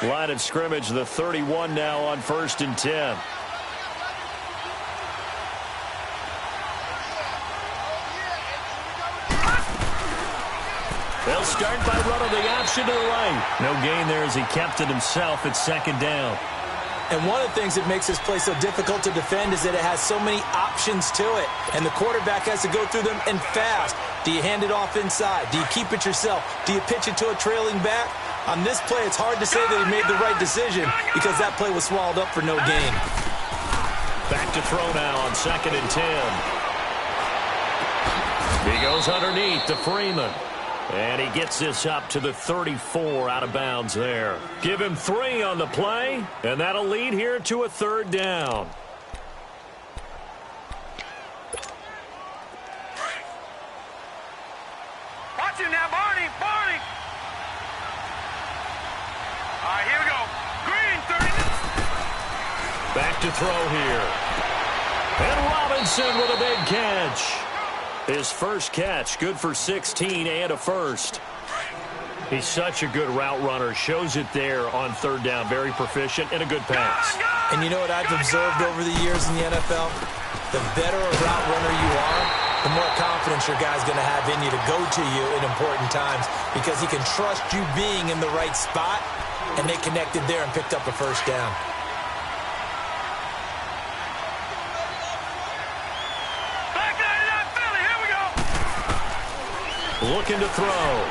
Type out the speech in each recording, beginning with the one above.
Line of scrimmage, the 31 now on 1st and 10. They'll start by running the option to the right. No gain there as he kept it himself at 2nd down. And one of the things that makes this play so difficult to defend is that it has so many options to it. And the quarterback has to go through them and fast. Do you hand it off inside? Do you keep it yourself? Do you pitch it to a trailing back? On this play, it's hard to say that he made the right decision because that play was swallowed up for no gain. Back to throw now on 2nd and 10. He goes underneath to Freeman. And he gets this up to the 34 out of bounds there. Give him 3 on the play, and that'll lead here to a 3rd down. Watch him now, Barney, Barney. All right, here we go. Green, 30. Back to throw here. And Robinson with a big catch. His first catch, good for 16 and a first. He's such a good route runner. Shows it there on 3rd down. Very proficient and a good pass. And you know what I've observed over the years in the NFL? The better a route runner you are, the more confidence your guy's going to have in you to go to you in important times because he can trust you being in the right spot, and they connected there and picked up a 1st down. Looking to throw.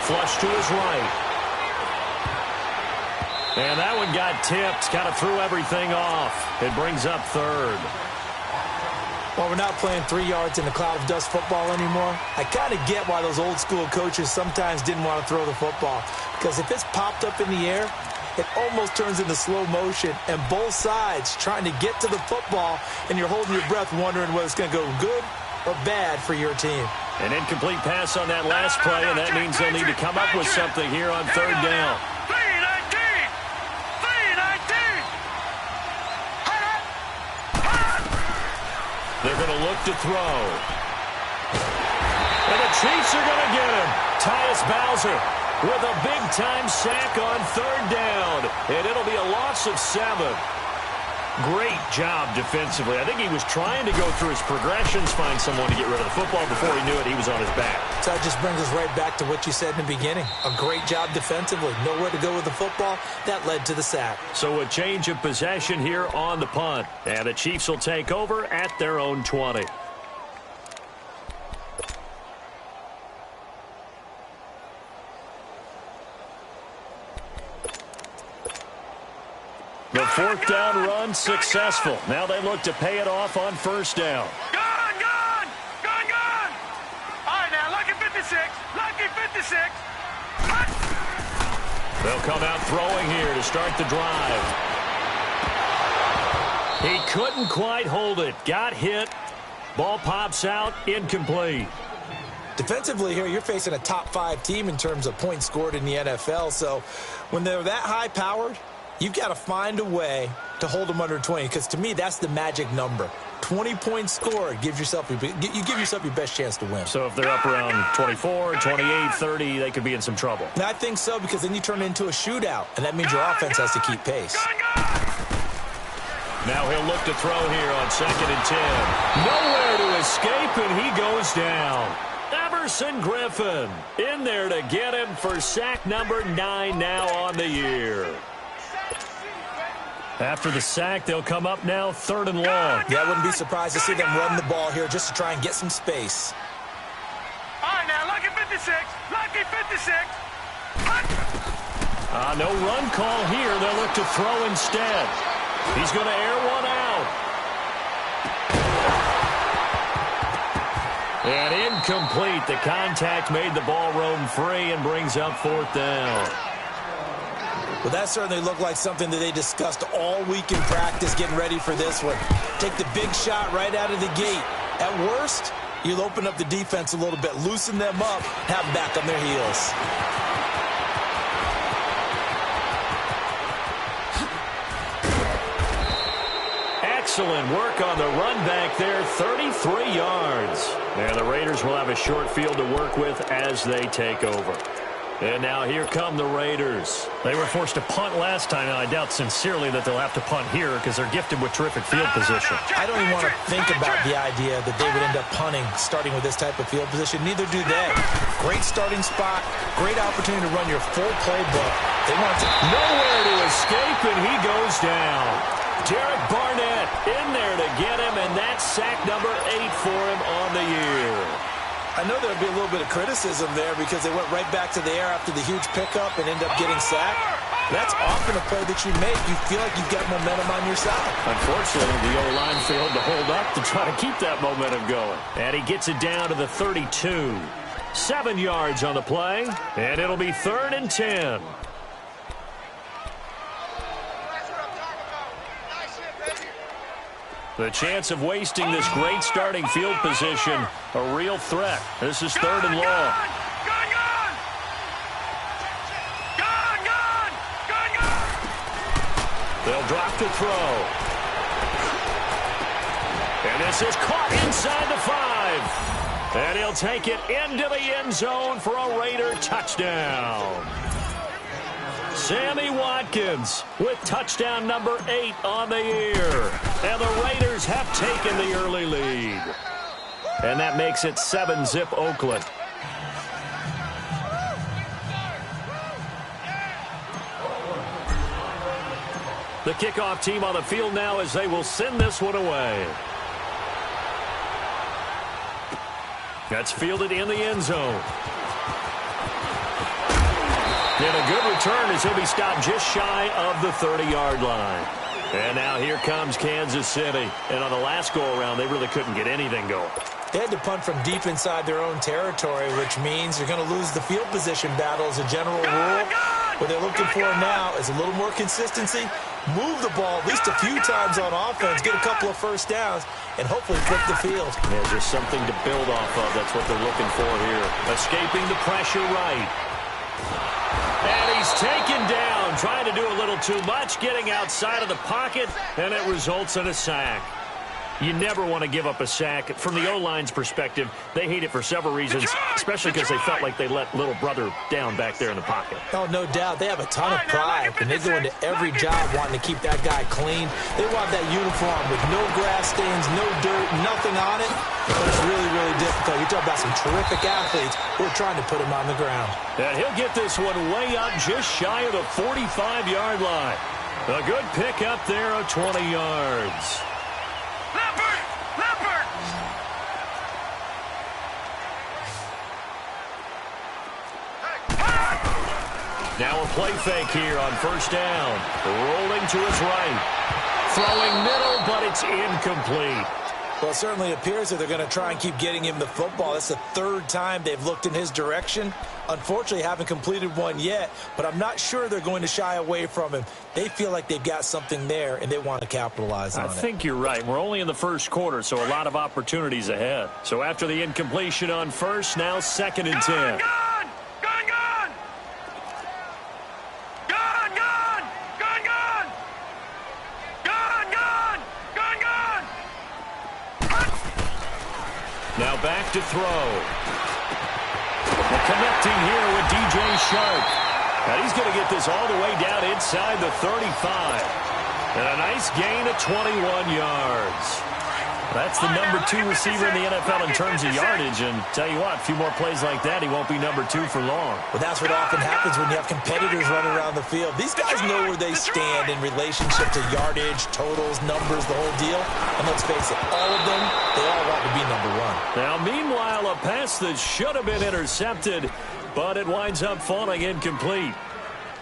Flush to his right. And that one got tipped. Kind of threw everything off. It brings up 3rd. Well, we're not playing 3 yards in a cloud of dust football anymore. I kind of get why those old school coaches sometimes didn't want to throw the football. Because if it's popped up in the air, it almost turns into slow motion. And both sides trying to get to the football, and you're holding your breath wondering whether it's going to go good or bad for your team. An incomplete pass on that last play, and that means they'll need to come up with something here on 3rd down. 3-19. They're going to look to throw. And the Chiefs are going to get him. Tyus Bowser with a big-time sack on 3rd down. And it'll be a loss of 7. Great job defensively. I think he was trying to go through his progressions, find someone to get rid of the football. Before he knew it, he was on his back. So that just brings us right back to what you said in the beginning. A great job defensively. Nowhere to go with the football. That led to the sack. So a change of possession here on the punt. And the Chiefs will take over at their own 20. The 4th down run successful. Now they look to pay it off on 1st down. Gone! All right, now, lucky 56. Lucky 56. They'll come out throwing here to start the drive. He couldn't quite hold it. Got hit. Ball pops out. Incomplete. Defensively here, you're facing a top 5 team in terms of points scored in the NFL. So when they're that high-powered, you've got to find a way to hold them under 20, because to me, that's the magic number. 20 points scored, you give yourself your best chance to win. So if they're up around 24, 28, 30, they could be in some trouble. And I think so, because then you turn it into a shootout, and that means your offense has to keep pace. Now he'll look to throw here on 2nd and 10. Nowhere to escape, and he goes down. Everson Griffin in there to get him for sack number 9 now on the year. After the sack, they'll come up now 3rd and long. Yeah, I wouldn't be surprised to see them run the ball here just to try and get some space. All right, now, lucky 56. Lucky 56. No run call here. They'll look to throw instead. He's going to air one out. And incomplete. The contact made the ball roam free and brings up 4th down. Well, that certainly looked like something that they discussed all week in practice getting ready for this one. Take the big shot right out of the gate. At worst, you'll open up the defense a little bit, loosen them up, have them back on their heels. Excellent work on the run back there, 33 yards. And the Raiders will have a short field to work with as they take over. And now here come the Raiders. They were forced to punt last time. Now, I doubt sincerely that they'll have to punt here because they're gifted with terrific field position. I don't even want to think about the idea that they would end up punting starting with this type of field position. Neither do they. Great starting spot, great opportunity to run your full playbook. They want to... Nowhere to escape, and he goes down. Derek Barnett in there to get him, and that's sack number 8 for him on the year. I know there'll be a little bit of criticism there because they went right back to the air after the huge pickup and end up getting sacked. That's often a play that you make. You feel like you've got momentum on your side. Unfortunately, the O-line failed to hold up to try to keep that momentum going. And he gets it down to the 32. 7 yards on the play, and it'll be 3rd and 10. The chance of wasting this great starting field position, a real threat. This is 3rd and long. They'll drop to throw. And this is caught inside the 5. And he'll take it into the end zone for a Raider touchdown. Sammy Watkins with touchdown number 8 on the year. And the Raiders have taken the early lead. And that makes it 7-zip Oakland. The kickoff team on the field now as they will send this one away. That's fielded in the end zone. And a good return as he'll be stopped just shy of the 30-yard line. And now here comes Kansas City. And on the last go-around, they really couldn't get anything going. They had to punt from deep inside their own territory, which means you're going to lose the field position battle as a general rule. What they're looking for now is a little more consistency, move the ball at least a few times on offense, get a couple of first downs, and hopefully flip the field. Yeah, just something to build off of. That's what they're looking for here. Escaping the pressure right. And he's taken down, trying to do a little too much, getting outside of the pocket, and it results in a sack. You never want to give up a sack. From the O-line's perspective, they hate it for several reasons, especially because they felt like they let little brother down back there in the pocket. Oh, no doubt. They have a ton of pride, and they go into every job wanting to keep that guy clean. They want that uniform with no grass stains, no dirt, nothing on it. But it's really, really difficult. You're talking about some terrific athletes who are trying to put him on the ground. And he'll get this one way up just shy of the 45-yard line. A good pick up there of 20 yards. Now a play fake here on first down. Rolling to his right. Throwing middle, but it's incomplete. Well, it certainly appears that they're going to try and keep getting him the football. That's the 3rd time they've looked in his direction. Unfortunately, haven't completed one yet, but I'm not sure they're going to shy away from him. They feel like they've got something there, and they want to capitalize on it. I think you're right. We're only in the first quarter, so a lot of opportunities ahead. So after the incompletion on first, now 2nd and 10. Now back to throw. And connecting here with DJ Shark. And he's going to get this all the way down inside the 35. And a nice gain of 21 yards. That's the number 2 receiver in the NFL in terms of yardage. And tell you what, a few more plays like that, he won't be number 2 for long. Well, that's what often happens when you have competitors running around the field. These guys know where they stand in relationship to yardage, totals, numbers, the whole deal. And let's face it, all of them, they all want to be number 1. Now, meanwhile, a pass that should have been intercepted, but it winds up falling incomplete.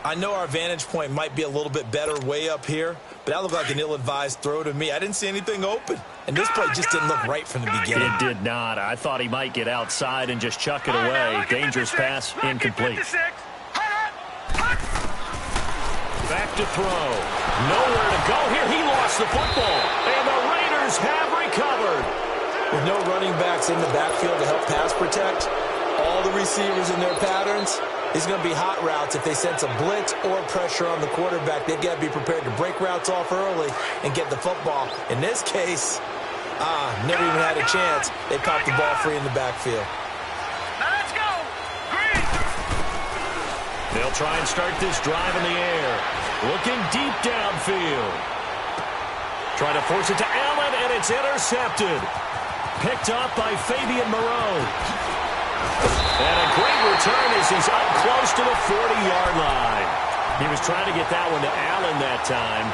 I know our vantage point might be a little bit better way up here, but that looked like an ill-advised throw to me. I didn't see anything open, and this play just didn't look right from the beginning. It did not. I thought he might get outside and just chuck it away. Dangerous pass, incomplete. Back to throw. Nowhere to go here. He lost the football, and the Raiders have recovered. With no running backs in the backfield to help pass protect, all the receivers in their patterns, it's going to be hot routes. If they sense a blitz or pressure on the quarterback, they've got to be prepared to break routes off early and get the football. In this case, never even had a chance. They popped the ball free in the backfield. Now let's go. Green. They'll try and start this drive in the air. Looking deep downfield. Trying to force it to Allen, and it's intercepted. Picked up by Fabian Moreau. And a great return as he's up close to the 40-yard line. He was trying to get that one to Allen that time.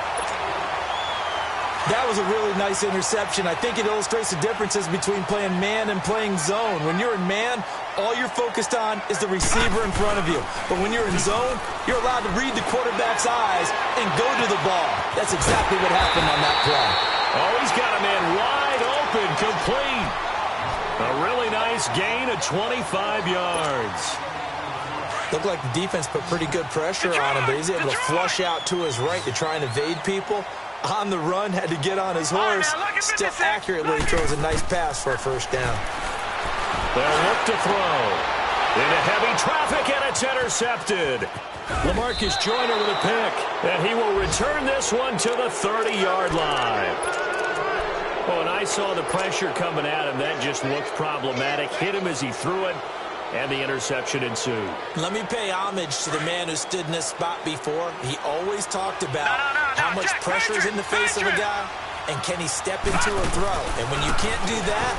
That was a really nice interception. I think it illustrates the differences between playing man and playing zone. When you're in man, all you're focused on is the receiver in front of you. But when you're in zone, you're allowed to read the quarterback's eyes and go to the ball. That's exactly what happened on that play. Oh, he's got a man wide open, complete. A really nice gain of 25 yards. Looked like the defense put pretty good pressure on him, but he's able to flush out to his right to try and evade people. On the run, had to get on his horse. Still accurately throws a nice pass for a first down. They'll look to throw. Into heavy traffic, and it's intercepted. LaMarcus Joyner with a pick, and he will return this one to the 30-yard line. Oh, and I saw the pressure coming at him. That just looked problematic. Hit him as he threw it, and the interception ensued. Let me pay homage to the man who stood in this spot before. He always talked about how much pressure is in the face of a guy, and can he step into a throw. And when you can't do that,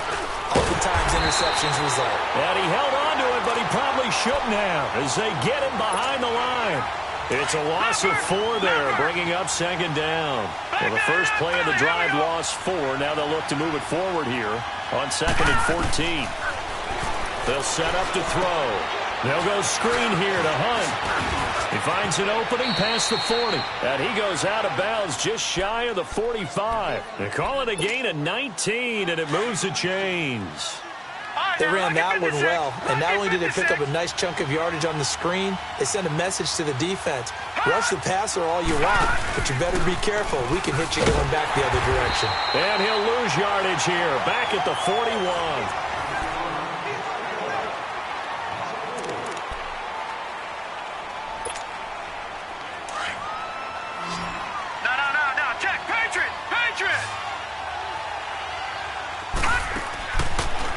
oftentimes interceptions result. And he held on to it, but he probably shouldn't have as they get him behind the line. It's a loss of 4 there, bringing up second down. Well, the first play of the drive lost 4. Now they'll look to move it forward here on 2nd and 14. They'll set up to throw. They'll go screen here to Hunt. He finds an opening past the 40. And he goes out of bounds just shy of the 45. They call it a gain of 19, and it moves the chains. They ran that one well, and not only did they pick up a nice chunk of yardage on the screen, they sent a message to the defense. Rush the passer all you want, but you better be careful. We can hit you going back the other direction. And he'll lose yardage here, back at the 41.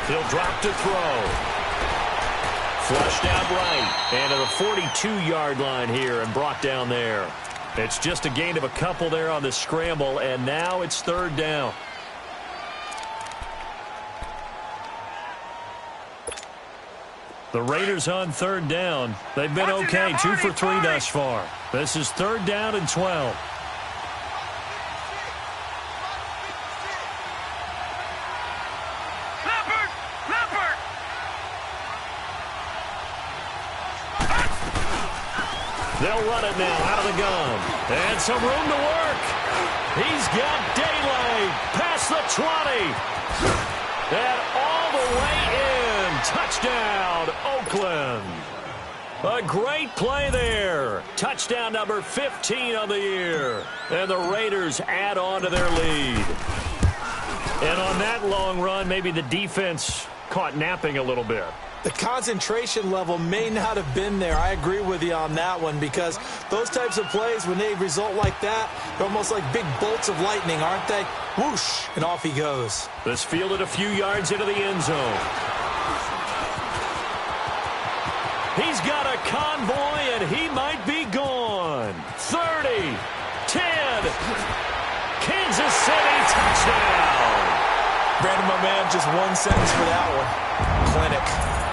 He'll drop to throw. Flushed out right. And to the 42-yard line here and brought down there. It's just a gain of a couple there on the scramble, and now it's 3rd down. The Raiders on 3rd down. They've been okay, 2 for 3 thus far. This is 3rd down and 12. They'll run it now out of the gun. And some room to work. He's got daylight past the 20. And all the way in. Touchdown, Oakland. A great play there. Touchdown number 15 of the year. And the Raiders add on to their lead. And on that long run, maybe the defense caught napping a little bit. The concentration level may not have been there. I agree with you on that one, because those types of plays, when they result like that, they're almost like big bolts of lightning, aren't they? Whoosh, and off he goes. This fielded a few yards into the end zone. He's got a convoy, and he might be gone. 30, 10, Kansas City touchdown. Brandon, my man, just one sentence for that one. Clinic.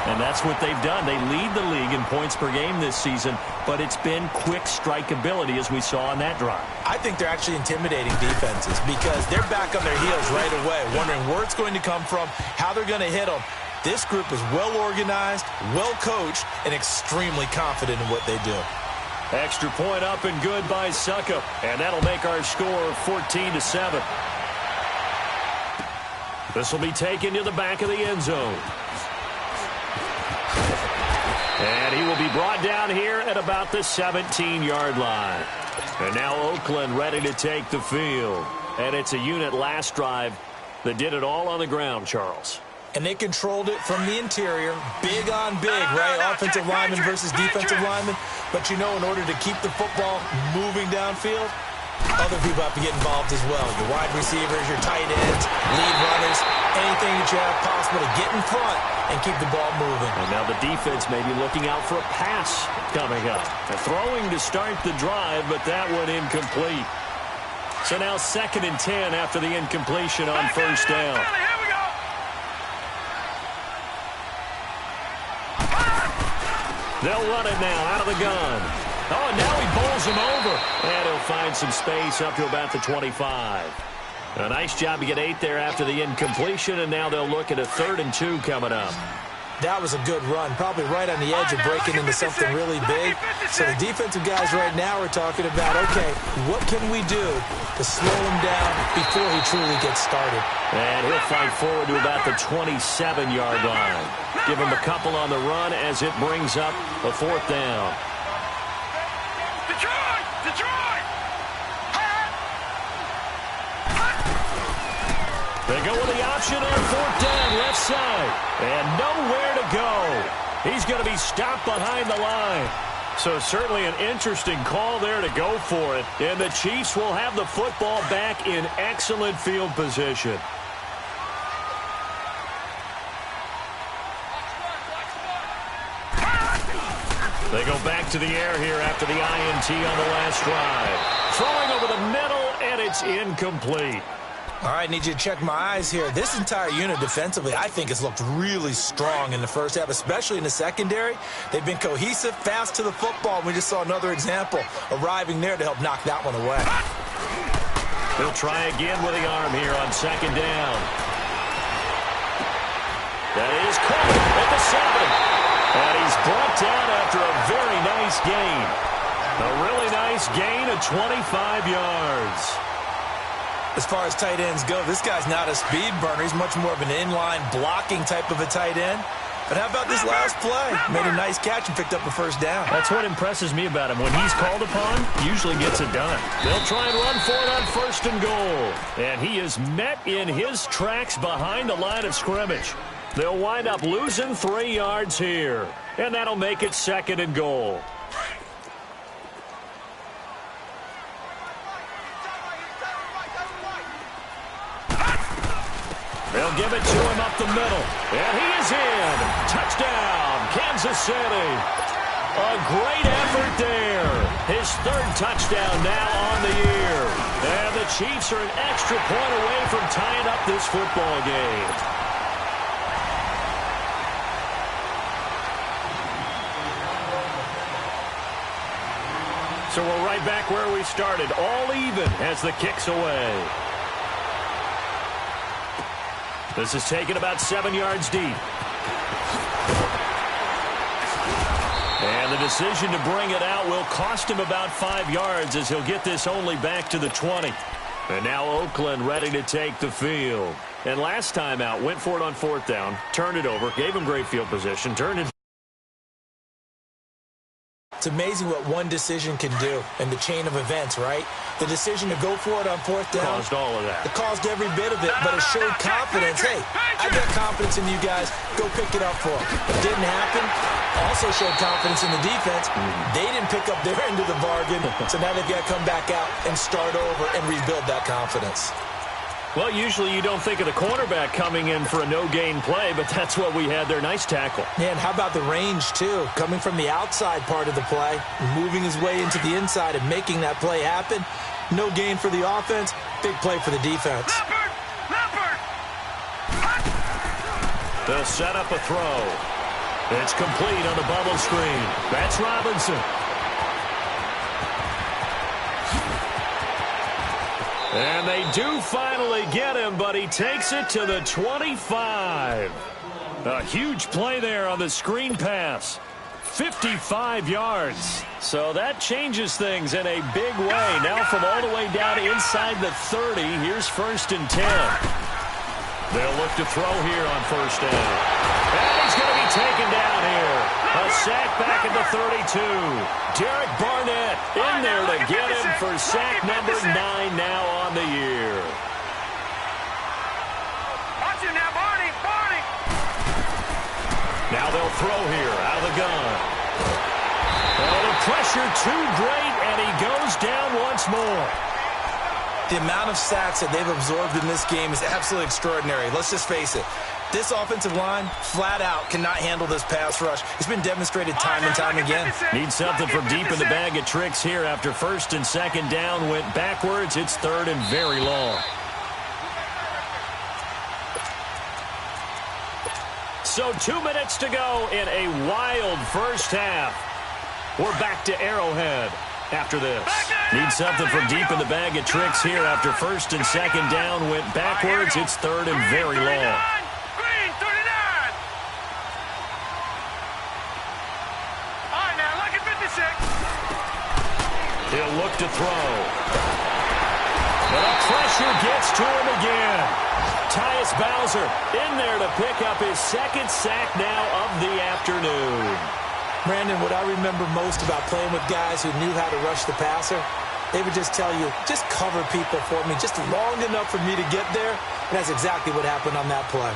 And that's what they've done. They lead the league in points per game this season, but it's been quick strike ability as we saw on that drive. I think they're actually intimidating defenses because they're back on their heels right away, wondering where it's going to come from, how they're going to hit them. This group is well organized, well coached, and extremely confident in what they do. Extra point up and good by Succop, and that'll make our score 14-7. This will be taken to the back of the end zone. And he will be brought down here at about the 17-yard line. And now Oakland ready to take the field. And it's a unit last drive that did it all on the ground, Charles. And they controlled it from the interior, big on big, right? Offensive lineman versus defensive lineman. But, you know, in order to keep the football moving downfield, other people have to get involved as well. Your wide receivers, your tight ends, lead runners, anything that you have like possible to get in front and keep the ball moving. And now the defense may be looking out for a pass coming up. They're throwing to start the drive, but that one incomplete. So now 2nd and 10 after the incompletion on first down. Here we go. They'll run it now out of the gun. Oh, and now he bowls him over. And he'll find some space up to about the 25. A nice job to get 8 there after the incompletion, and now they'll look at a 3rd and 2 coming up. That was a good run, probably right on the edge of breaking into something really big. So the defensive guys right now are talking about, okay, what can we do to slow him down before he truly gets started? And he'll fight forward to about the 27-yard line. Give him a couple on the run as it brings up a 4th down. Detroit! Detroit! They go with the option on 4th down, left side. And nowhere to go. He's going to be stopped behind the line. So certainly an interesting call there to go for it. And the Chiefs will have the football back in excellent field position. They go back to the air here after the INT on the last drive. Throwing over the middle, and it's incomplete. All right, need you to check my eyes here. This entire unit defensively, I think, has looked really strong in the first half, especially in the secondary. They've been cohesive, fast to the football. We just saw another example arriving there to help knock that one away. He'll try again with the arm here on 2nd down. That is caught at the 7. And he's brought down after a very nice gain. A really nice gain of 25 yards. As far as tight ends go, this guy's not a speed burner. He's much more of an inline blocking type of a tight end. But how about this last play? Made a nice catch and picked up a 1st down. That's what impresses me about him. When he's called upon, usually gets it done. They'll try and run for it on 1st and goal. And he is met in his tracks behind the line of scrimmage. They'll wind up losing 3 yards here. And that'll make it 2nd and goal. They'll give it to him up the middle. And he is in. Touchdown, Kansas City. A great effort there. His 3rd touchdown now on the year. And the Chiefs are an extra point away from tying up this football game. So we're right back where we started. All even as the kick's away. This is taken about 7 yards deep. And the decision to bring it out will cost him about 5 yards as he'll get this only back to the 20. And now Oakland ready to take the field. And last time out, went for it on 4th down, turned it over, gave him great field position, turned it. It's amazing what one decision can do in the chain of events, right? The decision to go for it on 4th down. Caused all of that. It caused every bit of it, but it showed confidence. Hey, I got confidence in you guys. Go pick it up for them. It didn't happen. Also showed confidence in the defense. They didn't pick up their end of the bargain, so now they've got to come back out and start over and rebuild that confidence. Well, usually you don't think of the cornerback coming in for a no-gain play, but that's what we had there. Nice tackle. Man, how about the range, too? Coming from the outside part of the play, moving his way into the inside and making that play happen. No gain for the offense, big play for the defense. Leopard! They'll set up a throw. It's complete on the bubble screen. That's Robinson. And they do finally get him, but he takes it to the 25. A huge play there on the screen pass. 55 yards. So that changes things in a big way. Now from all the way down inside the 30, here's 1st and 10. They'll look to throw here on 1st down. And he's going to be taken down here. A sack back at the 32. Derek Barnett in there to get him for sack number 9 now on the year. Watch him now, Barney! Barney! Now they'll throw here out of the gun. Oh, the pressure too great, and he goes down once more. The amount of sacks that they've absorbed in this game is absolutely extraordinary. Let's just face it. This offensive line, flat out, cannot handle this pass rush. It's been demonstrated time and time again. Need something from deep in the bag of tricks here after first and second down went backwards. It's third and very long. So 2 minutes to go in a wild first half. We're back to Arrowhead after this. Need something from deep in the bag of tricks here after first and second down went backwards. It's third and very long. Green 39. All right, now look at 56. He'll look to throw. But a pressure gets to him again. Tyus Bowser in there to pick up his second sack now of the afternoon. Brandon, what I remember most about playing with guys who knew how to rush the passer, they would just tell you, just cover people for me, just long enough for me to get there. And that's exactly what happened on that play.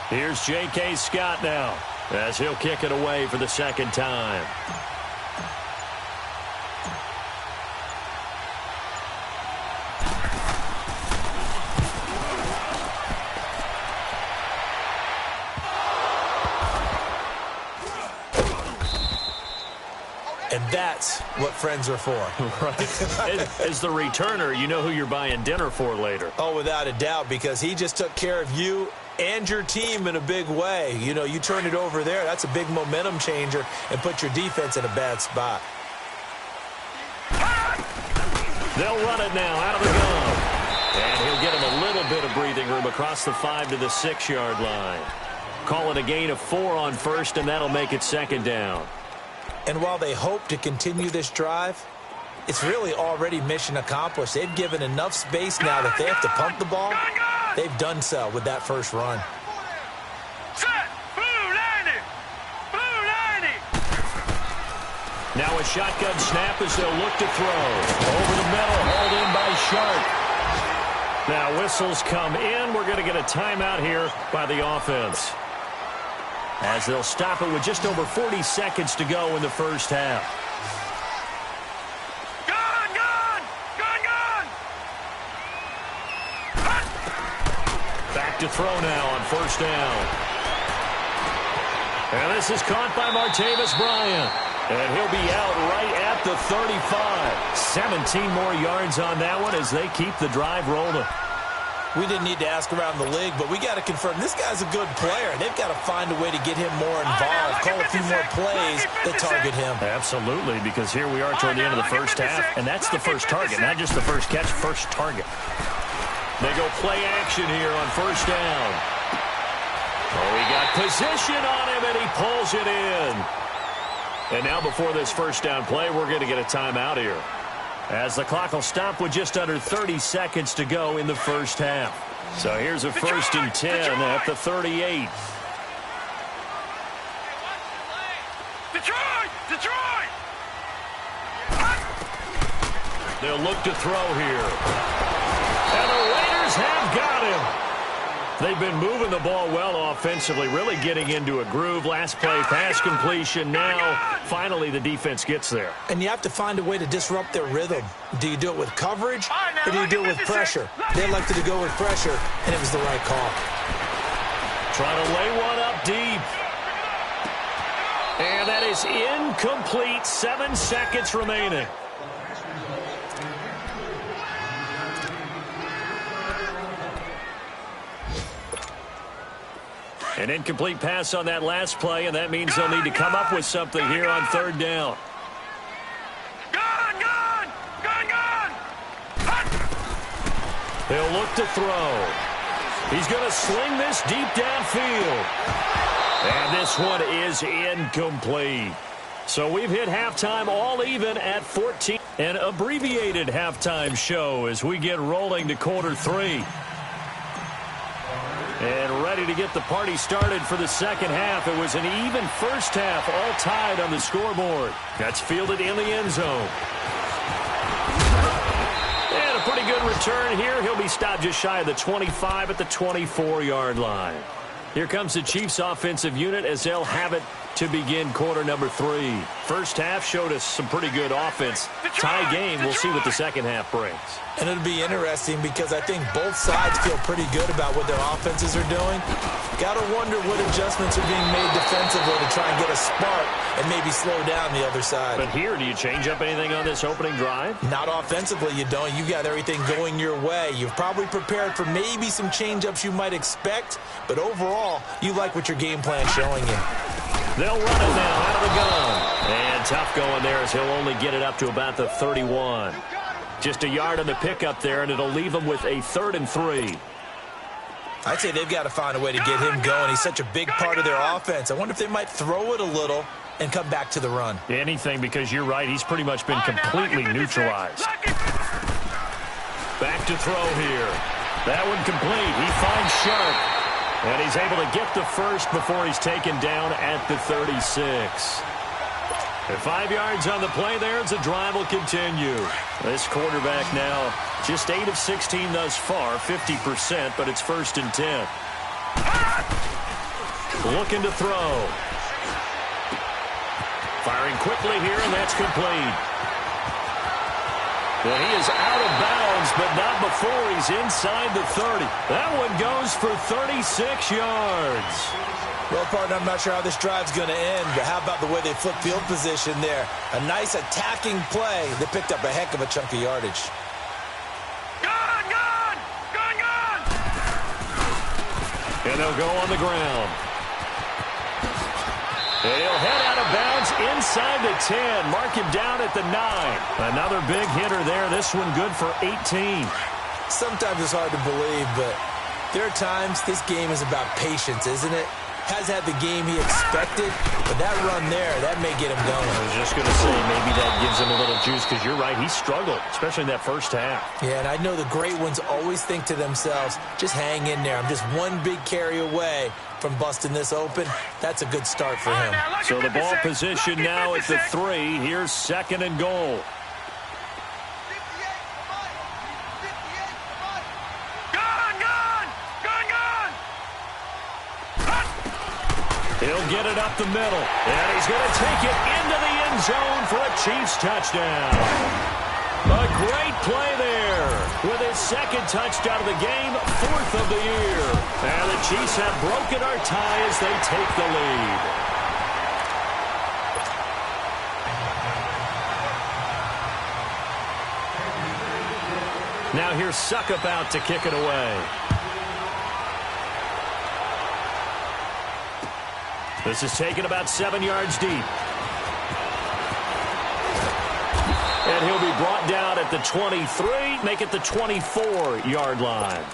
Here's J.K. Scott now as he'll kick it away for the second time. And that's what friends are for. Right. As the returner, you know who you're buying dinner for later. Oh, without a doubt, because he just took care of you and your team in a big way. You know, you turn it over there, that's a big momentum changer and put your defense in a bad spot. They'll run it now out of the gun. And he'll get him a little bit of breathing room across the 5 to the 6-yard line. Call it a gain of 4 on first, and that'll make it second down. And while they hope to continue this drive, it's really already mission accomplished. They've given enough space now that they have to pump the ball. They've done so with that first run. Set. Blue 90. Blue 90. Now a shotgun snap as they'll look to throw. Over the middle, hauled in by Sharp. Now whistles come in. We're going to get a timeout here by the offense, as they'll stop it with just over 40 seconds to go in the first half. Gun, gun, gun, gun. Back to throw now on first down. And this is caught by Martavis Bryant. And he'll be out right at the 35. 17 more yards on that one as they keep the drive rolling. We didn't need to ask around the league, but we got to confirm this guy's a good player. They've got to find a way to get him more involved, call a few more plays that target him. Absolutely, because here we are toward the end of the first half, and that's the first target, not just the first catch, first target. They go play action here on first down. Oh, he got position on him, and he pulls it in. And now before this first down play, we're going to get a timeout here, as the clock will stop with just under 30 seconds to go in the first half. So here's a first and 10 at the 38. Detroit! Detroit! They'll look to throw here. And the Raiders have got him. They've been moving the ball well offensively, really getting into a groove. Last play, pass completion. Now, finally, the defense gets there. And you have to find a way to disrupt their rhythm. Do you do it with coverage, or do you do it with pressure? They elected to go with pressure, and it was the right call. Trying to lay one up deep. And that is incomplete. 7 seconds remaining. An incomplete pass on that last play, and that means they'll need to come up with something here on third down. Gun, gun, gun, gun. They'll look to throw. He's going to sling this deep downfield. And this one is incomplete. So we've hit halftime all even at 14. An abbreviated halftime show as we get rolling to quarter 3. And ready to get the party started for the second half. It was an even first half, all tied on the scoreboard. That's fielded in the end zone. And a pretty good good return here. He'll be stopped just shy of the 25 at the 24-yard line. Here comes the Chiefs offensive unit as they'll have it to begin quarter number 3. First half showed us some pretty good offense. Tie game, we'll see what the second half brings. And it'll be interesting because I think both sides feel pretty good about what their offenses are doing. Got to wonder what adjustments are being made defensively to try and get a spark and maybe slow down the other side. But here, do you change up anything on this opening drive? Not offensively, you don't. You got everything going your way. You've probably prepared for maybe some change-ups you might expect, but overall, you like what your game plan's showing you. They'll run it now out of the gun. And tough going there as he'll only get it up to about the 31. Just a yard on the pickup there, and it'll leave him with a 3rd and 3. I'd say they've got to find a way to get him going. He's such a big part of their offense. I wonder if they might throw it a little and come back to the run. Anything, because you're right. He's pretty much been completely neutralized. Back to throw here. That one complete. He finds Sharp. And he's able to get the first before he's taken down at the 36. And 5 yards on the play there as the drive will continue. This quarterback now just 8 of 16 thus far, 50%, but it's 1st and 10. Looking to throw. Firing quickly here, and that's complete. Well, he is out of bounds, but not before he's inside the 30. That one goes for 36 yards. Well, partner, I'm not sure how this drive's going to end, but how about the way they flip field position there? A nice attacking play. They picked up a heck of a chunk of yardage. Gun! Gun! Gun! Gun! And they'll go on the ground. And he'll head out of bounds inside the 10. Mark him down at the 9. Another big hitter there. This one good for 18. Sometimes it's hard to believe, but there are times this game is about patience, isn't it? Has had the game he expected, but that run there, that may get him going. I was just going to say, maybe that gives him a little juice, because you're right, he struggled, especially in that first half. Yeah, and I know the great ones always think to themselves, just hang in there. I'm just one big carry away from busting this open. That's a good start for him. So the ball position now at the 3. Here's 2nd and goal. He'll get it up the middle, and he's going to take it into the end zone for a Chiefs touchdown. A great play there with his 2nd touchdown of the game, 4th of the year. And the Chiefs have broken our tie as they take the lead. Now here's Succop out to kick it away. This is taken about 7 yards deep. And he'll be brought down at the 23, make it the 24-yard line.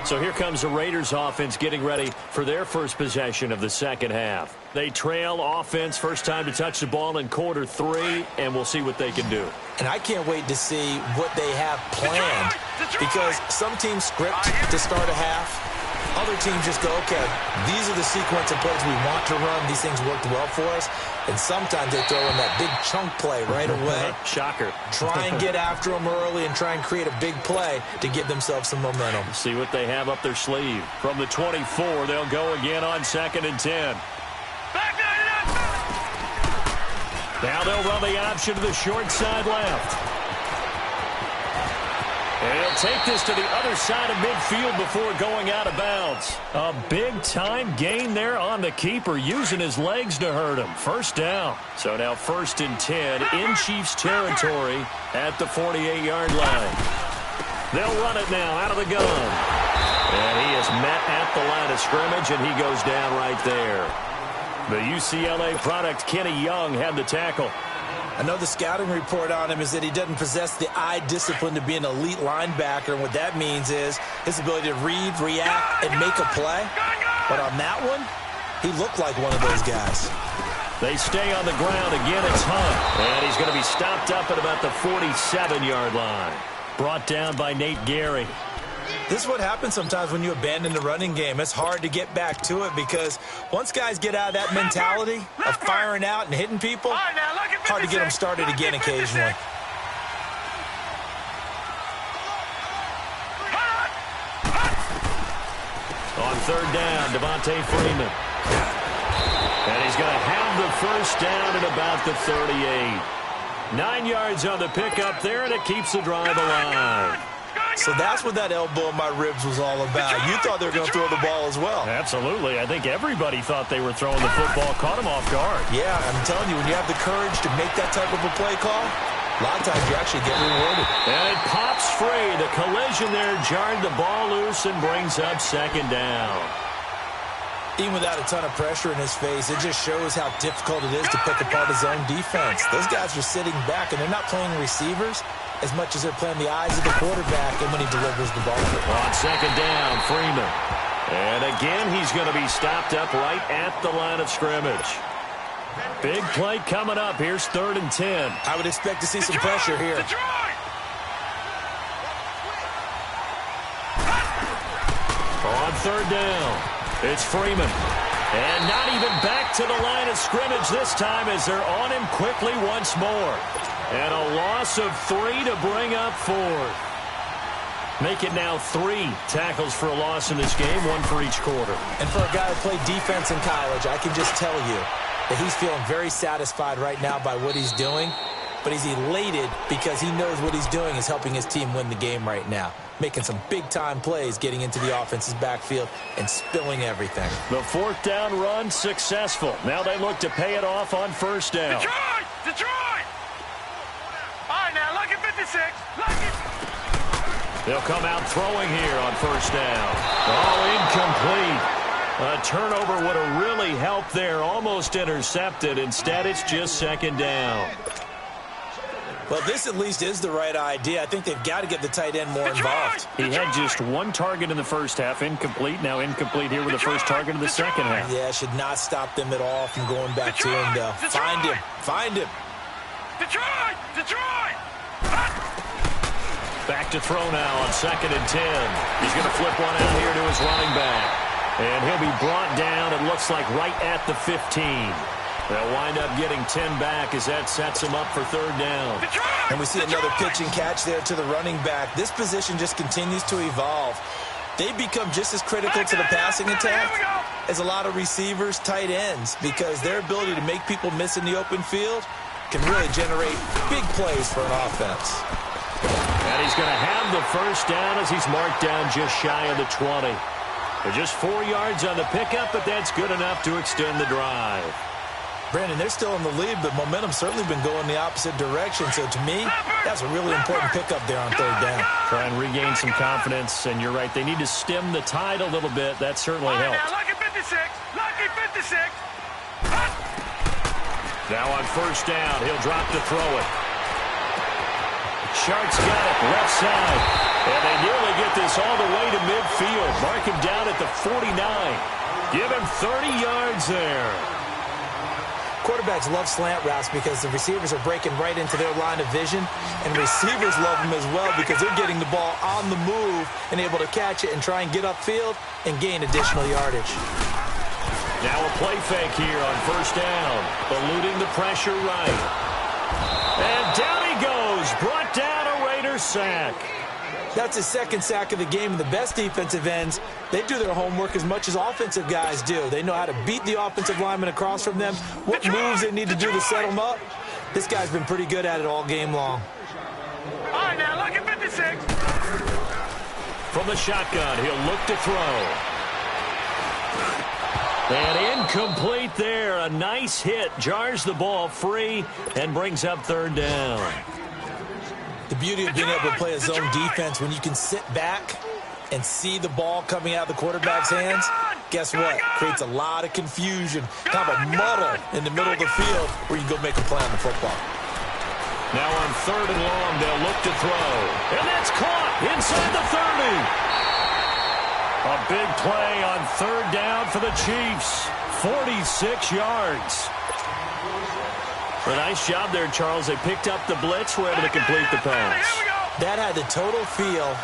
So here comes the Raiders offense getting ready for their first possession of the second half. They trail offense, first time to touch the ball in quarter 3, and we'll see what they can do. And I can't wait to see what they have planned, because some teams script to start a half. Other teams just go, okay, these are the sequence of plays we want to run. These things worked well for us. And sometimes they throw in that big chunk play right away. Shocker. Try and get after them early and try and create a big play to give themselves some momentum. See what they have up their sleeve. From the 24, they'll go again on 2nd and 10. Now they'll run the option to the short side left. And he'll take this to the other side of midfield before going out of bounds. A big-time gain there on the keeper, using his legs to hurt him. First down. So now 1st and 10 in Chiefs territory at the 48-yard line. They'll run it now out of the gun. And he is met at the line of scrimmage, and he goes down right there. The UCLA product, Kenny Young, had the tackle. I know the scouting report on him is that he doesn't possess the eye discipline to be an elite linebacker, and what that means is his ability to read, react, and make a play. But on that one, he looked like one of those guys. They stay on the ground. Again, it's Hunt. And he's going to be stopped up at about the 47-yard line. Brought down by Nate Gary. This is what happens sometimes when you abandon the running game. It's hard to get back to it because once guys get out of that mentality of firing out and hitting people, hard to get them started again occasionally. third down, Devontae Freeman. And he's going to have the first down at about the 38. 9 yards on the pickup there, and it keeps the drive alive. So that's what that elbow in my ribs was all about. You thought they were going to throw the ball as well. Absolutely. I think everybody thought they were throwing the football, caught him off guard. Yeah, I'm telling you, when you have the courage to make that type of a play call, a lot of times you actually get rewarded. And it pops free. The collision there jarred the ball loose and brings up second down. Even without a ton of pressure in his face, it just shows how difficult it is to pick apart his own defense. Those guys are sitting back, and they're not playing receivers as much as they're playing the eyes of the quarterback and when he delivers the ball. On second down, Freeman. And again, he's going to be stopped up right at the line of scrimmage. Big play coming up. Here's 3rd and 10. I would expect to see some pressure here. On 3rd down, it's Freeman. And not even back to the line of scrimmage this time as they're on him quickly once more. And a loss of 3 to bring up 4th. Make it now 3 tackles for a loss in this game, 1 for each quarter. And for a guy who played defense in college, I can just tell you that he's feeling very satisfied right now by what he's doing. But he's elated because he knows what he's doing is helping his team win the game right now. Making some big-time plays, getting into the offense's backfield, and spilling everything. The 4th down run successful. Now they look to pay it off on 1st down. Detroit! Detroit! All right, now, lucky 56. Lucky. They'll come out throwing here on 1st down. Oh, incomplete. A turnover would have really helped there. Almost intercepted. Instead, it's just 2nd down. Well, this at least is the right idea. I think they've got to get the tight end more involved. He had just 1 target in the first half, incomplete. Now incomplete here with the first target of the second half. Yeah, should not stop them at all from going back to him, though. Find him. Find him. Detroit! Detroit! Back to throw now on 2nd and 10. He's going to flip one out here to his running back. And he'll be brought down, it looks like, right at the 15. They'll wind up getting 10 back as that sets him up for 3rd down. And we see another pitch and catch there to the running back. This position just continues to evolve. They become just as critical to the passing attack as a lot of receivers, tight ends, because their ability to make people miss in the open field can really generate big plays for an offense. And he's going to have the first down as he's marked down just shy of the 20. They're just 4 yards on the pickup, but that's good enough to extend the drive. Brandon, they're still in the lead, but momentum's certainly been going the opposite direction. So to me, that's a really important pickup there on 3rd down. Try and regain some confidence, and you're right. They need to stem the tide a little bit. That certainly helped. Now, lucky 56. Lucky 56. Now on 1st down, he'll drop to throw it. Sharks got it, left side. And they nearly get this all the way to midfield. Mark him down at the 49. Give him 30 yards there. Quarterbacks love slant routes because the receivers are breaking right into their line of vision, and receivers love them as well because they're getting the ball on the move and able to catch it and try and get upfield and gain additional yardage. Now a play fake here on 1st down, eluding the pressure right. And down he goes, brought down a Raider sack. That's his 2nd sack of the game, and the best defensive ends, they do their homework as much as offensive guys do. They know how to beat the offensive lineman across from them, what moves they need to do to set them up. This guy's been pretty good at it all game long. All right, now, lucky 56. From the shotgun, he'll look to throw. And incomplete there. A nice hit. Jars the ball free and brings up 3rd down. The beauty of being able to play a zone defense when you can sit back and see the ball coming out of the quarterback's hands, guess what? Creates a lot of confusion, kind of a muddle in the middle of the field where you can go make a play on the football. Now on 3rd and long, they'll look to throw. And that's caught inside the 30. A big play on 3rd down for the Chiefs. 46 yards. A nice job there, Charles. They picked up the blitz, were able to complete the pass. That had the total feel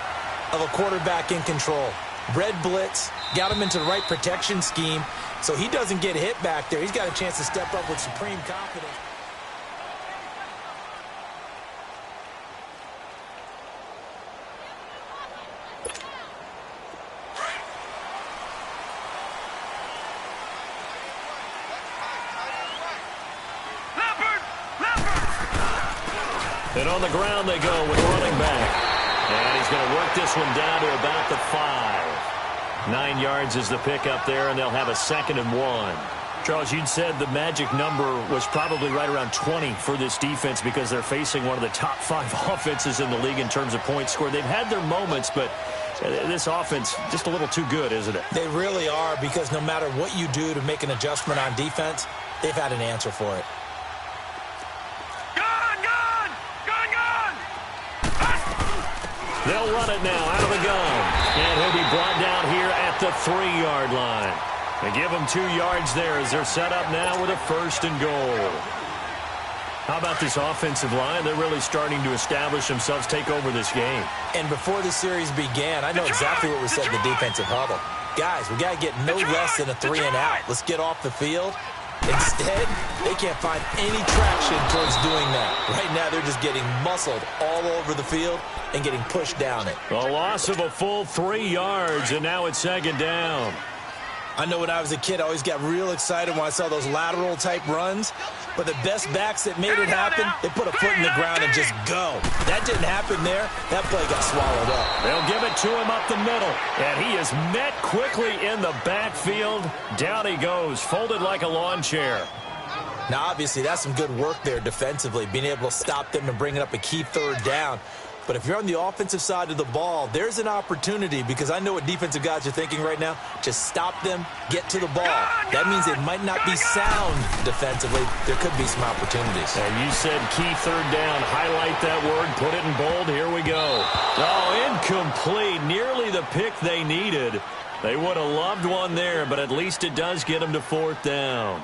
of a quarterback in control. Red blitz, got him into the right protection scheme, so he doesn't get hit back there. He's got a chance to step up with supreme confidence. And on the ground they go with running back. And he's going to work this one down to about the 5. 9 yards is the pickup there, and they'll have a 2nd and 1. Charles, you'd said the magic number was probably right around 20 for this defense because they're facing one of the top 5 offenses in the league in terms of points scored. They've had their moments, but this offense just a little too good, isn't it? They really are, because no matter what you do to make an adjustment on defense, they've had an answer for it. They'll run it now out of the gun. And he'll be brought down here at the 3-yard line. They give them 2 yards there as they're set up now with a 1st and goal. How about this offensive line? They're really starting to establish themselves, take over this game. And before the series began, I know exactly what was said in the defensive huddle. Guys, we got to get no less than a 3-and-out. Let's get off the field. Instead, they can't find any traction towards doing that. Right now, they're just getting muscled all over the field and getting pushed down it. A loss of a full 3 yards, and now it's 2nd down. I know when I was a kid, I always got real excited when I saw those lateral-type runs. But the best backs that made it happen, they put a foot in the ground and just go. That didn't happen there. That play got swallowed up. They'll give it to him up the middle. And he is met quickly in the backfield. Down he goes, folded like a lawn chair. Now, obviously, that's some good work there defensively, being able to stop them and bringing up a key 3rd down. But if you're on the offensive side of the ball, there's an opportunity, because I know what defensive guys are thinking right now. Just stop them, get to the ball. That means it might not be sound defensively. There could be some opportunities. And you said key 3rd down. Highlight that word. Put it in bold. Here we go. Oh, incomplete. Nearly the pick they needed. They would have loved one there, but at least it does get them to 4th down.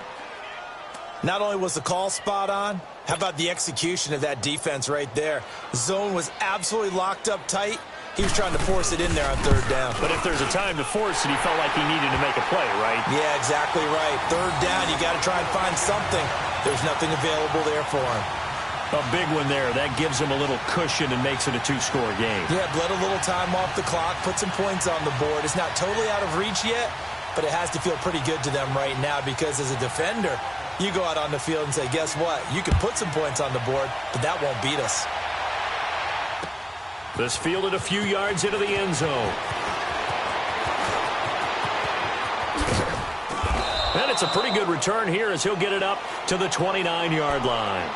Not only was the call spot on, how about the execution of that defense right there? Zone was absolutely locked up tight. He was trying to force it in there on 3rd down. But if there's a time to force it, he felt like he needed to make a play, right? Yeah, exactly right. 3rd down, you got to try and find something. There's nothing available there for him. A big one there. That gives him a little cushion and makes it a 2-score game. Yeah, bled a little time off the clock, put some points on the board. It's not totally out of reach yet, but it has to feel pretty good to them right now, because as a defender, you go out on the field and say, guess what? You can put some points on the board, but that won't beat us. This fielded a few yards into the end zone. And it's a pretty good return here as he'll get it up to the 29-yard line.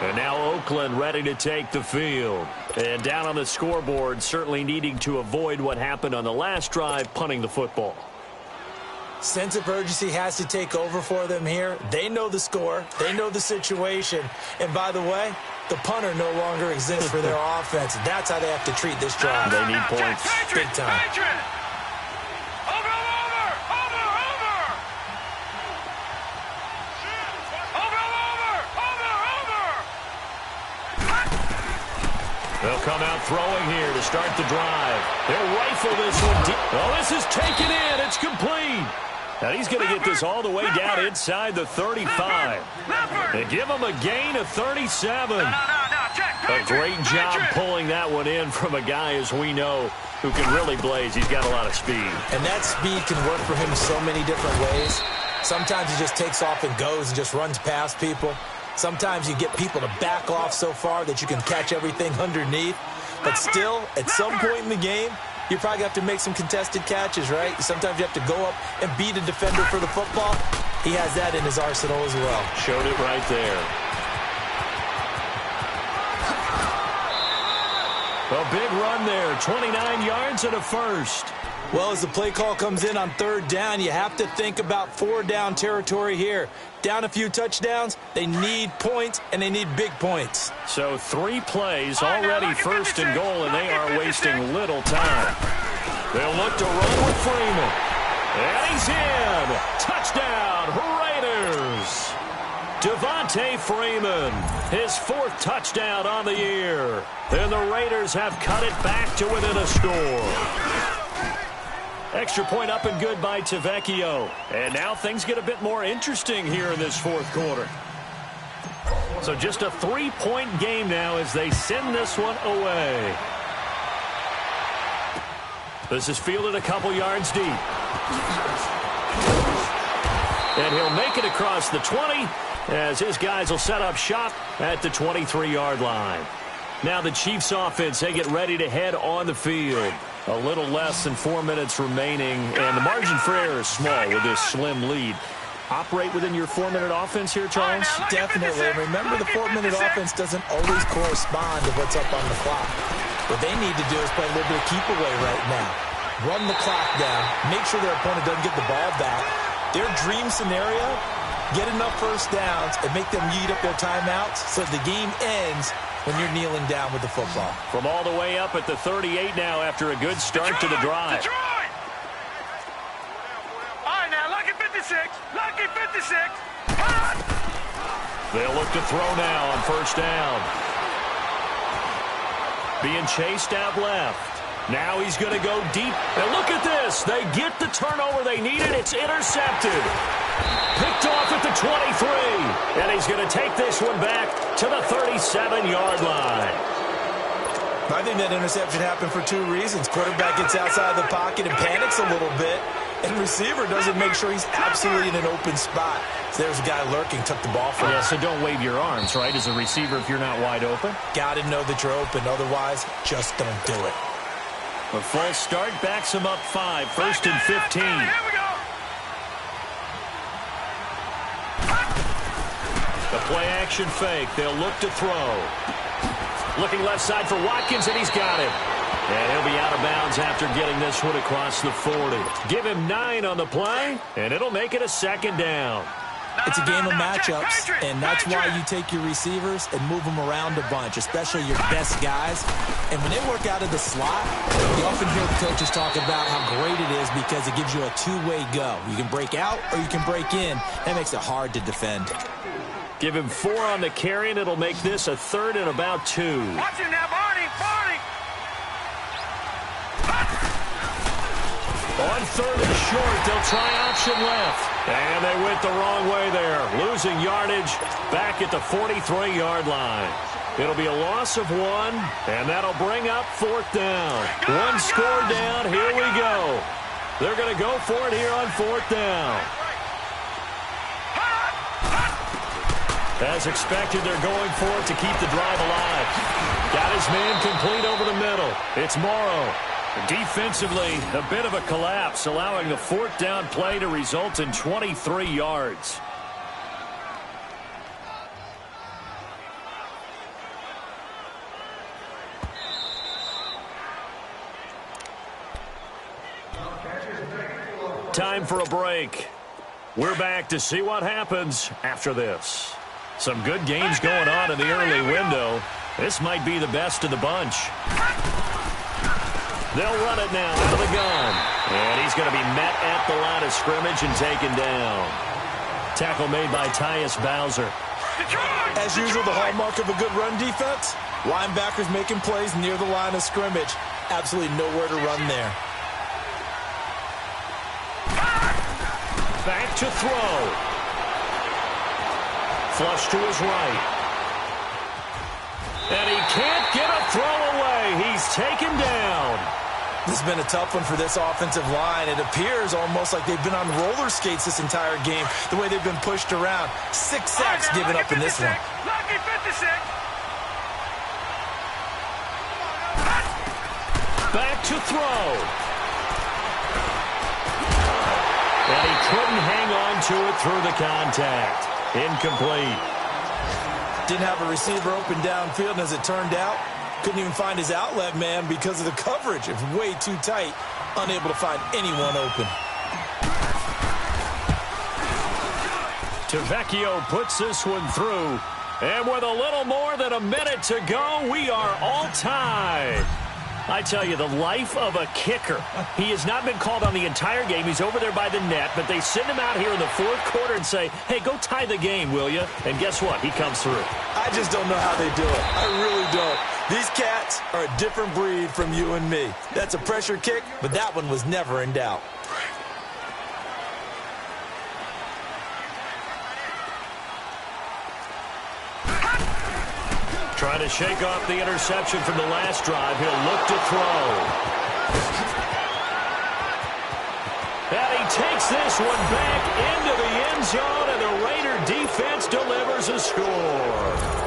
And now Oakland ready to take the field. And down on the scoreboard, certainly needing to avoid what happened on the last drive, punting the football. Sense of urgency has to take over for them here. They know the score. They know the situation. And by the way, the punter no longer exists for their offense. That's how they have to treat this drive. They need points. Big time. They'll come out throwing here to start the drive. They'll rifle this one deep. Oh, this is taken in. It's complete. Now he's going to get this all the way down inside the 35. They give him a gain of 37. A great job pulling that one in from a guy, as we know, who can really blaze. He's got a lot of speed. And that speed can work for him so many different ways. Sometimes he just takes off and goes and just runs past people. Sometimes you get people to back off so far that you can catch everything underneath. But still, at some point in the game, you probably have to make some contested catches, right? Sometimes you have to go up and beat a defender for the football. He has that in his arsenal as well. Showed it right there. A big run there, 29 yards and a 1st. Well, as the play call comes in on 3rd down, you have to think about 4-down territory here. Down a few touchdowns, they need points, and they need big points. So 3 plays already 1st and goal, and they are wasting little time. They'll look to run with Freeman. And he's in. Touchdown, Raiders. Devontae Freeman, his 4th touchdown on the year. And the Raiders have cut it back to within a score. Extra point up and good by Tavecchio. And now things get a bit more interesting here in this 4th quarter. So just a 3-point game now as they send this one away. This is fielded a couple yards deep. And he'll make it across the 20 as his guys will set up shop at the 23-yard line. Now the Chiefs offense, they get ready to head on the field. A little less than 4 minutes remaining, and the margin for error is small with this slim lead. Operate within your 4-minute offense here, Charles? Definitely. Remember, the 4-minute offense doesn't always correspond to what's up on the clock. What they need to do is play a little bit of keep away right now. Run the clock down. Make sure their opponent doesn't get the ball back. Their dream scenario, get enough first downs and make them eat up their timeouts so the game ends when you're kneeling down with the football. From all the way up at the 38 now after a good start to the drive. Detroit! All right, now, lucky 56. Lucky 56. Hot! They'll look to throw now on first down. Being chased out left. Now he's going to go deep. And look at this. They get the turnover they needed. It's intercepted. Picked off at the 23. And he's going to take this one back to the 37-yard line. I think that interception happened for two reasons. Quarterback gets outside the pocket and panics a little bit. And receiver doesn't make sure he's absolutely in an open spot. So there's a guy lurking, took the ball from him. Yeah, so don't wave your arms, right, as a receiver if you're not wide open. Got to know that you're open. Otherwise, just don't do it. A false start backs him up 5. First and 15. Here we go. The play action fake. They'll look to throw. Looking left side for Watkins, and he's got him. And he'll be out of bounds after getting this one across the 40. Give him 9 on the play, and it'll make it a second down. It's a game of matchups, and that's why you take your receivers and move them around a bunch, especially your best guys. And when they work out of the slot, you often hear the coaches talk about how great it is because it gives you a two-way go. You can break out or you can break in. That makes it hard to defend. Give him 4 on the carry, and it'll make this a 3rd and about 2. Watch him now, Barney. Barney. On 3rd and short, they'll try option left. And they went the wrong way there. Losing yardage back at the 43-yard line. It'll be a loss of 1, and that'll bring up 4th down. 1 score down. Here we go. They're going to go for it here on 4th down. As expected, they're going for it to keep the drive alive. Got his man complete over the middle. It's Morrow. Defensively, a bit of a collapse, allowing the 4th down play to result in 23 yards. Time for a break. We're back to see what happens after this. Some good games going on in the early window. This might be the best of the bunch. They'll run it now out of the gun. And he's going to be met at the line of scrimmage and taken down. Tackle made by Tyus Bowser. As usual, the hallmark of a good run defense, linebackers making plays near the line of scrimmage. Absolutely nowhere to run there. Back to throw. Flush to his right. And he can't get a throw away. He's taken down. This has been a tough one for this offensive line. It appears almost like they've been on roller skates this entire game, the way they've been pushed around. 6 sacks given up in this one. Lucky 56. Back to throw. And he couldn't hang on to it through the contact. Incomplete. Didn't have a receiver open downfield, and as it turned out, couldn't even find his outlet man because of the coverage. It was way too tight, unable to find anyone open. Tavecchio puts this one through. And with a little more than a minute to go, we are all tied. I tell you, the life of a kicker. He has not been called on the entire game. He's over there by the net, but they send him out here in the 4th quarter and say, hey, go tie the game, will you? And guess what? He comes through. I just don't know how they do it. I really don't. These cats are a different breed from you and me. That's a pressure kick, but that one was never in doubt. Trying to shake off the interception from the last drive. He'll look to throw. And he takes this one back into the end zone, and the Raider defense delivers a score.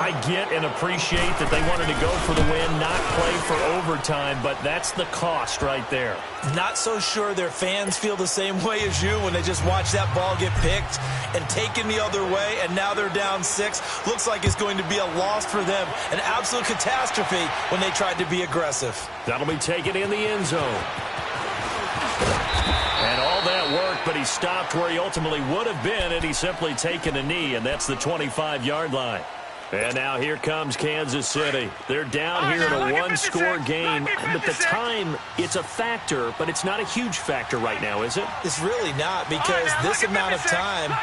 I get and appreciate that they wanted to go for the win, not play for overtime, but that's the cost right there. Not so sure their fans feel the same way as you when they just watch that ball get picked and taken the other way, and now they're down 6. Looks like it's going to be a loss for them, an absolute catastrophe when they tried to be aggressive. That'll be taken in the end zone. And all that work, but he stopped where he ultimately would have been, and he's simply taken a knee, and that's the 25-yard line. And now here comes Kansas City. They're down here in a one-score game, but the time, it's a factor, but it's not a huge factor right now, is it? It's really not, because this amount of time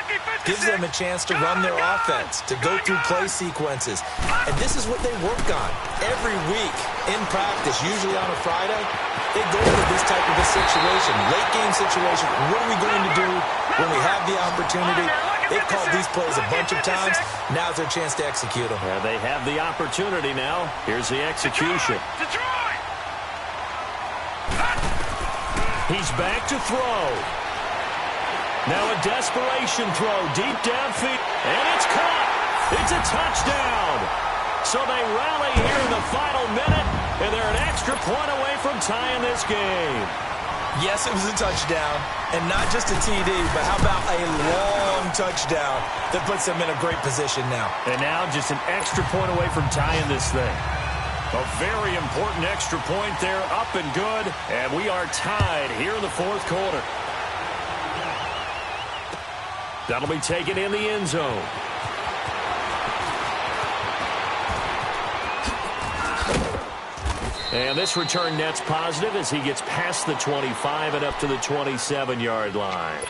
gives them a chance to run their offense, to go through play sequences. And this is what they work on every week in practice, usually on a Friday. They go into this type of a situation, late-game situation. What are we going to do when we have the opportunity? They've called these plays a bunch of times. Now's their chance to execute them. Yeah, they have the opportunity now. Here's the execution. He's back to throw. Now a desperation throw deep downfield, and it's caught. It's a touchdown. So they rally here in the final minute, and they're an extra point away from tying this game. Yes, it was a touchdown, and not just a TD, but how about a long touchdown that puts them in a great position now. And now just an extra point away from tying this thing. A very important extra point there, up and good, and we are tied here in the fourth quarter. That'll be taken in the end zone. And this return net's positive as he gets past the 25 and up to the 27-yard line.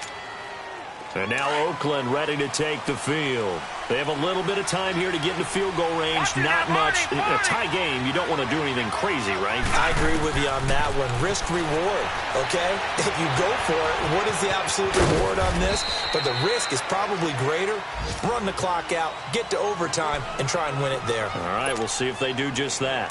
And now Oakland ready to take the field. They have a little bit of time here to get into field goal range. Not much. In a tie game, you don't want to do anything crazy, right? I agree with you on that one. Risk reward, okay? If you go for it, what is the absolute reward on this? But the risk is probably greater. Run the clock out, get to overtime, and try and win it there. All right, we'll see if they do just that.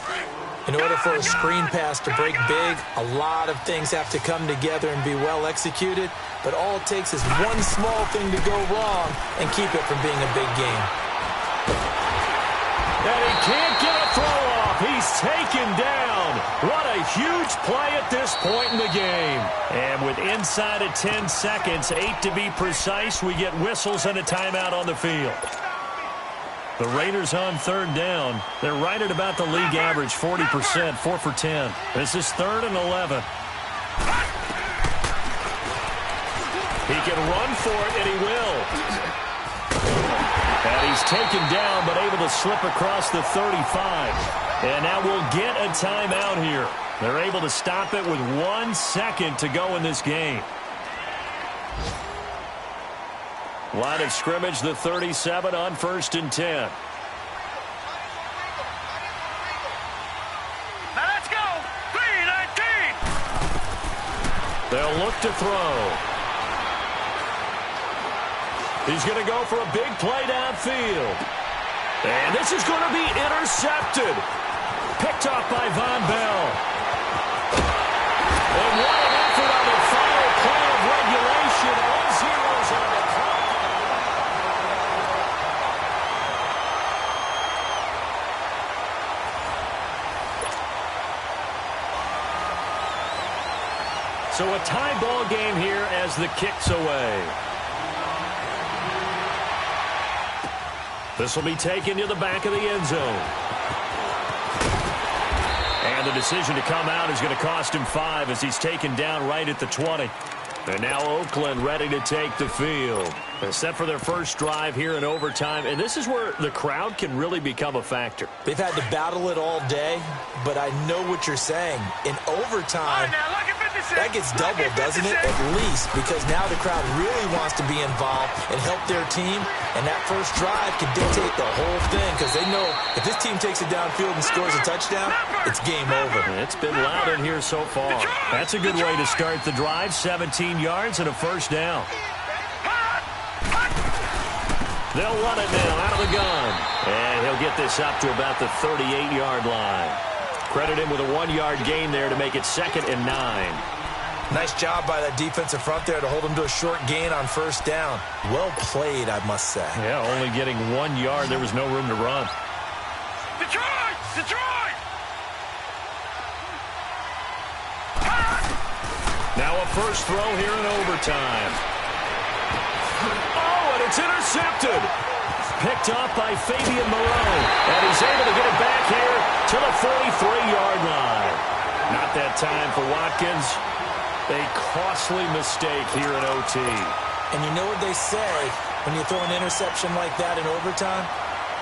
In order for a screen pass to break big, a lot of things have to come together and be well executed, but all it takes is one small thing to go wrong and keep it from being a big game. And he can't get a throw off. He's taken down. What a huge play at this point in the game. And with inside of 10 seconds, 8 to be precise, we get whistles and a timeout on the field. The Raiders on third down. They're right at about the league average, 40%, 4 for 10. This is 3rd and 11. He can run for it, and he will. And he's taken down, but able to slip across the 35. And now we'll get a timeout here. They're able to stop it with 1 second to go in this game. Line of scrimmage, the 37 on 1st and 10. Now let's go. 3-19. They'll look to throw. He's going to go for a big play downfield. And this is going to be intercepted. Picked off by Von Bell. And what an effort on the final play of regulation. All zeros on the clock. So a tie ball game here as the kick's away. This will be taken to the back of the end zone. And the decision to come out is going to cost him 5 as he's taken down right at the 20. And now Oakland ready to take the field. They're set for their first drive here in overtime. And this is where the crowd can really become a factor. They've had to battle it all day, but I know what you're saying. In overtime, that gets doubled, doesn't it? At least, because now the crowd really wants to be involved and help their team. And that first drive can dictate the whole thing because they know if this team takes it downfield and scores a touchdown, it's game over. It's been loud in here so far. That's a good way to start the drive. 17 yards and a first down. They'll run it now out of the gun. And he'll get this up to about the 38-yard line. Credit him with a 1-yard gain there to make it 2nd and 9. Nice job by that defensive front there to hold him to a short gain on first down. Well played, I must say. Yeah, only getting 1 yard. There was no room to run. Detroit! Detroit! Now a first throw here in overtime. Oh, and it's intercepted. Picked off by Fabian Moreau. And he's able to get it back here to the 43-yard line. Not that time for Watkins. A costly mistake here in OT. And you know what they say, when you throw an interception like that in overtime,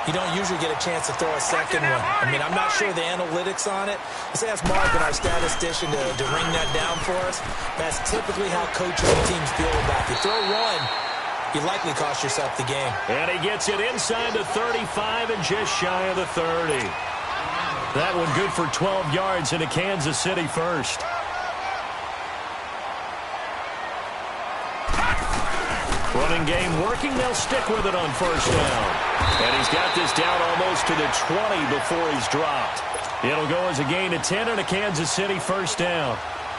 you don't usually get a chance to throw a second one. I mean, I'm not sure the analytics on it. Let's ask Marvin, our statistician, to ring that down for us. That's typically how coaches and teams feel about it. You throw one, you likely cost yourself the game. And he gets it inside the 35 and just shy of the 30. That one good for 12 yards into Kansas City first. Running game working. They'll stick with it on first down. And he's got this down almost to the 20 before he's dropped. It'll go as a gain of 10 and a Kansas City first down.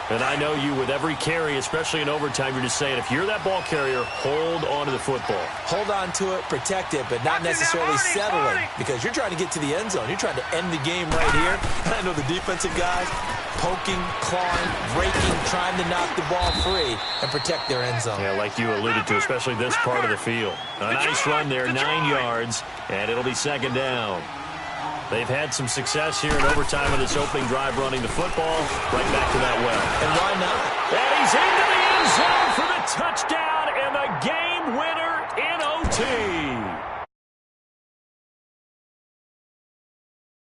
And I know you, with every carry, especially in overtime, you're just saying, if you're that ball carrier, hold on to the football. Hold on to it, protect it, but not necessarily settling, because you're trying to get to the end zone. You're trying to end the game right here. And I know the defensive guys poking, clawing, breaking, trying to knock the ball free and protect their end zone. Yeah, like you alluded to, especially this part of the field. A nice run there, 9 yards, and it'll be second down. They've had some success here in overtime in this opening drive running the football. Right back to that well. And why not? And he's into the end zone for the touchdown and the game winner in OT.